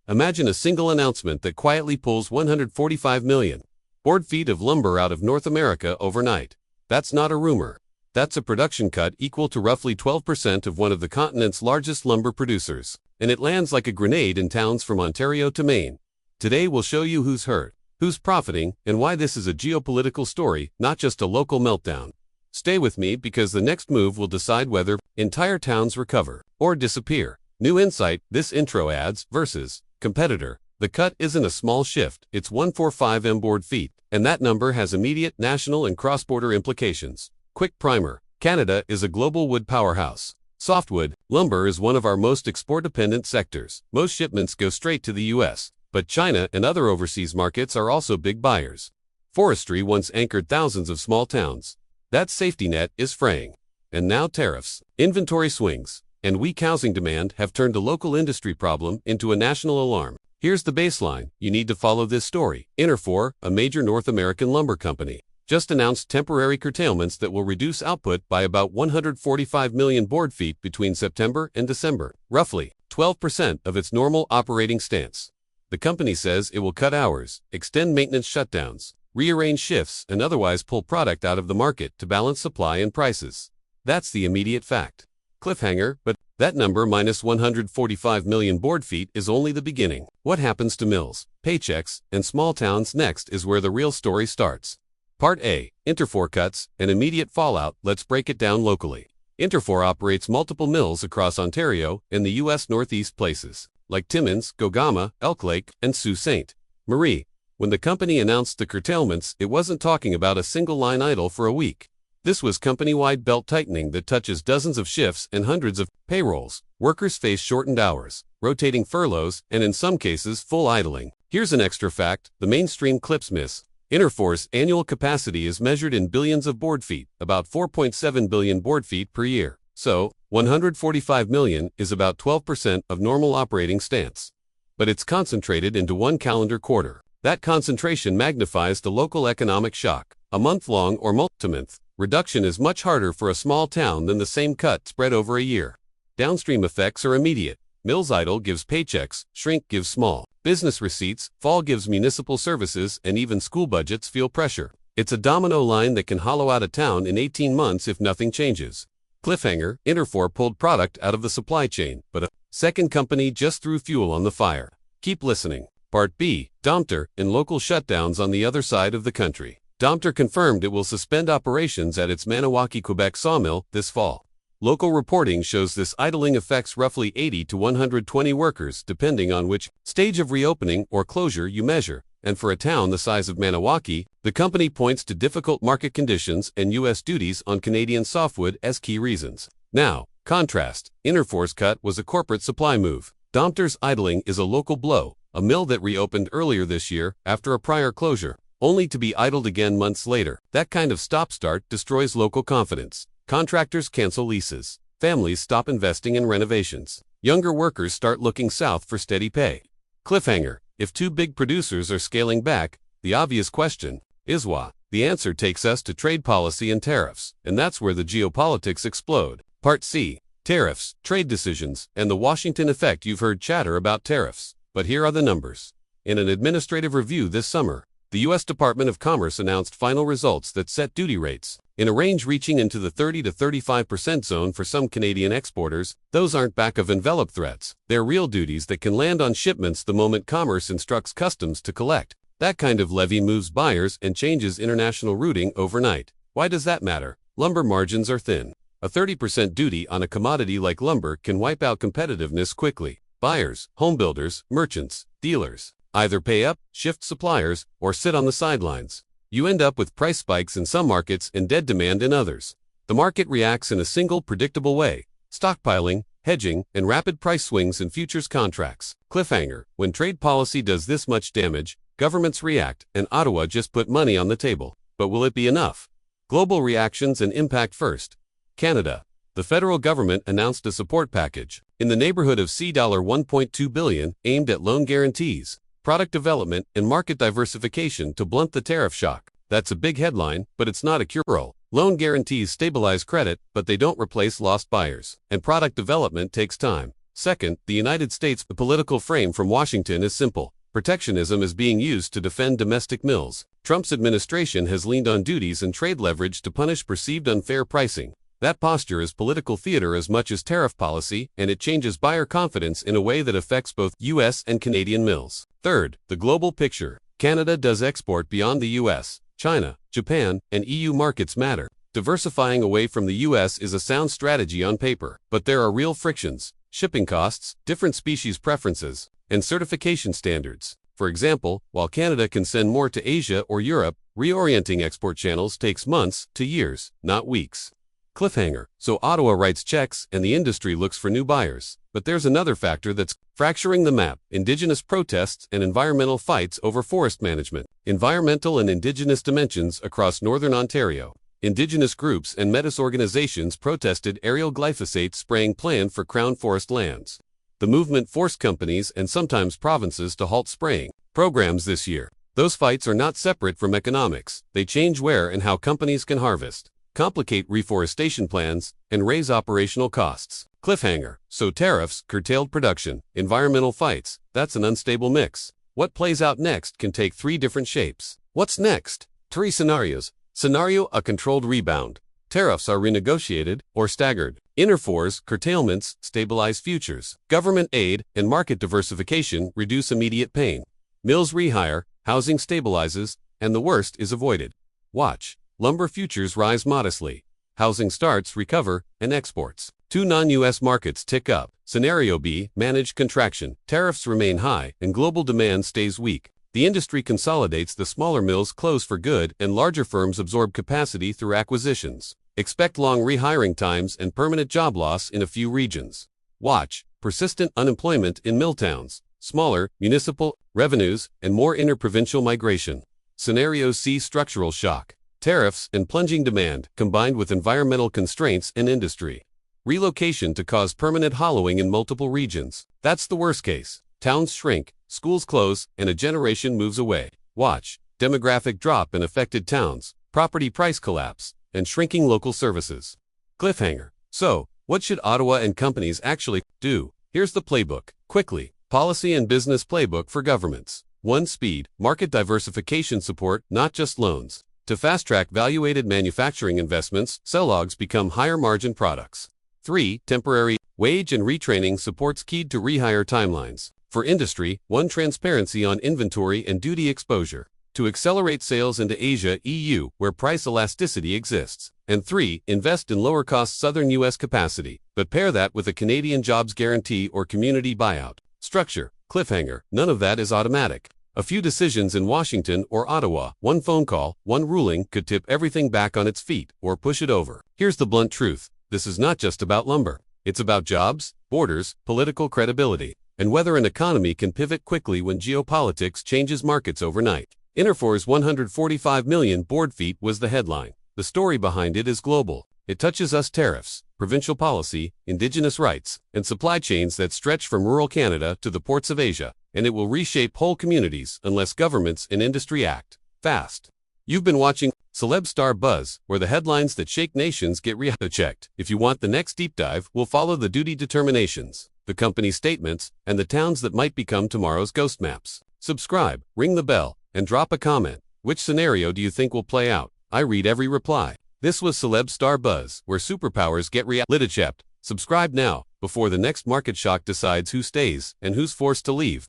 Imagine a single announcement that quietly pulls 145 million board feet of lumber out of North America overnight. That's not a rumor. That's a production cut equal to roughly 12% of one of the continent's largest lumber producers. And it lands like a grenade in towns from Ontario to Maine. Today we'll show you who's hurt, who's profiting, and why this is a geopolitical story, not just a local meltdown. Stay with me because the next move will decide whether entire towns recover or disappear. New insight, this intro adds, versus competitor. The cut isn't a small shift, it's 145 board feet, and that number has immediate national and cross-border implications. Quick primer. Canada is a global wood powerhouse. Softwood, lumber is one of our most export-dependent sectors. Most shipments go straight to the US, but China and other overseas markets are also big buyers. Forestry once anchored thousands of small towns. That safety net is fraying. And now tariffs, inventory swings, and weak housing demand have turned a local industry problem into a national alarm. Here's the baseline. You need to follow this story. Interfor, a major North American lumber company, just announced temporary curtailments that will reduce output by about 145 million board feet between September and December, roughly 12% of its normal operating stance. The company says it will cut hours, extend maintenance shutdowns, rearrange shifts, and otherwise pull product out of the market to balance supply and prices. That's the immediate fact. Cliffhanger, but that number minus 145 million board feet is only the beginning. What happens to mills, paychecks, and small towns next is where the real story starts. Part A, Interfor cuts, and immediate fallout. Let's break it down locally. Interfor operates multiple mills across Ontario and the U.S. Northeast places, like Timmins, Gogama, Elk Lake, and Sault Ste. Marie. When the company announced the curtailments, it wasn't talking about a single line idle for a week. This was company-wide belt-tightening that touches dozens of shifts and hundreds of payrolls. Workers face shortened hours, rotating furloughs, and in some cases, full idling. Here's an extra fact the mainstream clips miss. Interfor's annual capacity is measured in billions of board feet, about 4.7 billion board feet per year. So, 145 million is about 12% of normal operating stance. But it's concentrated into one calendar quarter. That concentration magnifies the local economic shock. A month-long or multi-month reduction is much harder for a small town than the same cut spread over a year. Downstream effects are immediate. Mills idle gives paychecks, shrink gives small business receipts, fall gives municipal services, and even school budgets feel pressure. It's a domino line that can hollow out a town in 18 months if nothing changes. Cliffhanger, Interfor pulled product out of the supply chain, but a second company just threw fuel on the fire. Keep listening. Part B, Domtar, and local shutdowns on the other side of the country. Domtar confirmed it will suspend operations at its Maniwaki, Quebec sawmill this fall. Local reporting shows this idling affects roughly 80 to 120 workers depending on which stage of reopening or closure you measure, and for a town the size of Maniwaki, the company points to difficult market conditions and U.S. duties on Canadian softwood as key reasons. Now, contrast, Interfor's cut was a corporate supply move. Domtar's idling is a local blow, a mill that reopened earlier this year after a prior closure, only to be idled again months later. That kind of stop-start destroys local confidence. Contractors cancel leases. Families stop investing in renovations. Younger workers start looking south for steady pay. Cliffhanger, if two big producers are scaling back, the obvious question is why? The answer takes us to trade policy and tariffs, and that's where the geopolitics explode. Part C, tariffs, trade decisions, and the Washington effect. You've heard chatter about tariffs, but here are the numbers. In an administrative review this summer, the U.S. Department of Commerce announced final results that set duty rates in a range reaching into the 30 to 35% zone for some Canadian exporters. Those aren't back-of-envelope threats. They're real duties that can land on shipments the moment Commerce instructs Customs to collect. That kind of levy moves buyers and changes international routing overnight. Why does that matter? Lumber margins are thin. A 30% duty on a commodity like lumber can wipe out competitiveness quickly. Buyers, homebuilders, merchants, dealers either pay up, shift suppliers, or sit on the sidelines. You end up with price spikes in some markets and dead demand in others. The market reacts in a single predictable way: stockpiling, hedging, and rapid price swings in futures contracts. Cliffhanger, when trade policy does this much damage, governments react, and Ottawa just put money on the table. But will it be enough? Global reactions and impact first. Canada. The federal government announced a support package in the neighborhood of $1.2 billion aimed at loan guarantees, product development, and market diversification to blunt the tariff shock. That's a big headline, but it's not a cure-all. Loan guarantees stabilize credit, but they don't replace lost buyers. And product development takes time. Second, the United States. The political frame from Washington is simple. Protectionism is being used to defend domestic mills. Trump's administration has leaned on duties and trade leverage to punish perceived unfair pricing. That posture is political theater as much as tariff policy, and it changes buyer confidence in a way that affects both U.S. and Canadian mills. Third, the global picture. Canada does export beyond the U.S., China, Japan, and EU markets matter. Diversifying away from the U.S. is a sound strategy on paper, but there are real frictions: shipping costs, different species preferences, and certification standards. For example, while Canada can send more to Asia or Europe, reorienting export channels takes months to years, not weeks. Cliffhanger. So Ottawa writes checks and the industry looks for new buyers. But there's another factor that's fracturing the map: Indigenous protests and environmental fights over forest management. Environmental and Indigenous dimensions across Northern Ontario. Indigenous groups and Metis organizations protested aerial glyphosate spraying plan for Crown Forest lands. The movement forced companies and sometimes provinces to halt spraying programs this year. Those fights are not separate from economics. They change where and how companies can harvest, complicate reforestation plans, and raise operational costs. Cliffhanger. So tariffs curtailed production, environmental fights. That's an unstable mix. What plays out next can take three different shapes. What's next? Three scenarios. Scenario: a controlled rebound. Tariffs are renegotiated or staggered. Interfor's curtailments stabilize futures. Government aid and market diversification reduce immediate pain. Mills rehire, housing stabilizes, and the worst is avoided. Watch. Lumber futures rise modestly. Housing starts recover, and exports to non-U.S. markets tick up. Scenario B: managed contraction. Tariffs remain high, and global demand stays weak. The industry consolidates, the smaller mills close for good, and larger firms absorb capacity through acquisitions. Expect long rehiring times and permanent job loss in a few regions. Watch. Persistent unemployment in mill towns, smaller municipal revenues, and more interprovincial migration. Scenario C: structural shock. Tariffs and plunging demand, combined with environmental constraints and industry relocation to cause permanent hollowing in multiple regions. That's the worst case. Towns shrink, schools close, and a generation moves away. Watch. Demographic drop in affected towns, property price collapse, and shrinking local services. Cliffhanger. So, what should Ottawa and companies actually do? Here's the playbook. Quickly. Policy and business playbook for governments. 1. Speed. Market diversification support, not just loans. To fast-track value-aided manufacturing investments, cellogs become higher-margin products. 3. Temporary. Wage and retraining supports keyed to rehire timelines. For industry, 1. Transparency on inventory and duty exposure, to accelerate sales into Asia, EU, where price elasticity exists. And 3. Invest in lower-cost southern U.S. capacity, but pair that with a Canadian jobs guarantee or community buyout. Structure. Cliffhanger. None of that is automatic. A few decisions in Washington or Ottawa, 1 phone call, 1 ruling, could tip everything back on its feet or push it over. Here's the blunt truth. This is not just about lumber. It's about jobs, borders, political credibility, and whether an economy can pivot quickly when geopolitics changes markets overnight. Interfor's 145 million board feet was the headline. The story behind it is global. It touches us: tariffs, provincial policy, Indigenous rights, and supply chains that stretch from rural Canada to the ports of Asia, and it will reshape whole communities unless governments and industry act fast. You've been watching Celeb Star Buzz, where the headlines that shake nations get checked. If you want the next deep dive, we'll follow the duty determinations, the company statements, and the towns that might become tomorrow's ghost maps. Subscribe, ring the bell, and drop a comment. Which scenario do you think will play out? I read every reply. This was Celeb Star Buzz, where superpowers get litichept. Subscribe now, before the next market shock decides who stays and who's forced to leave.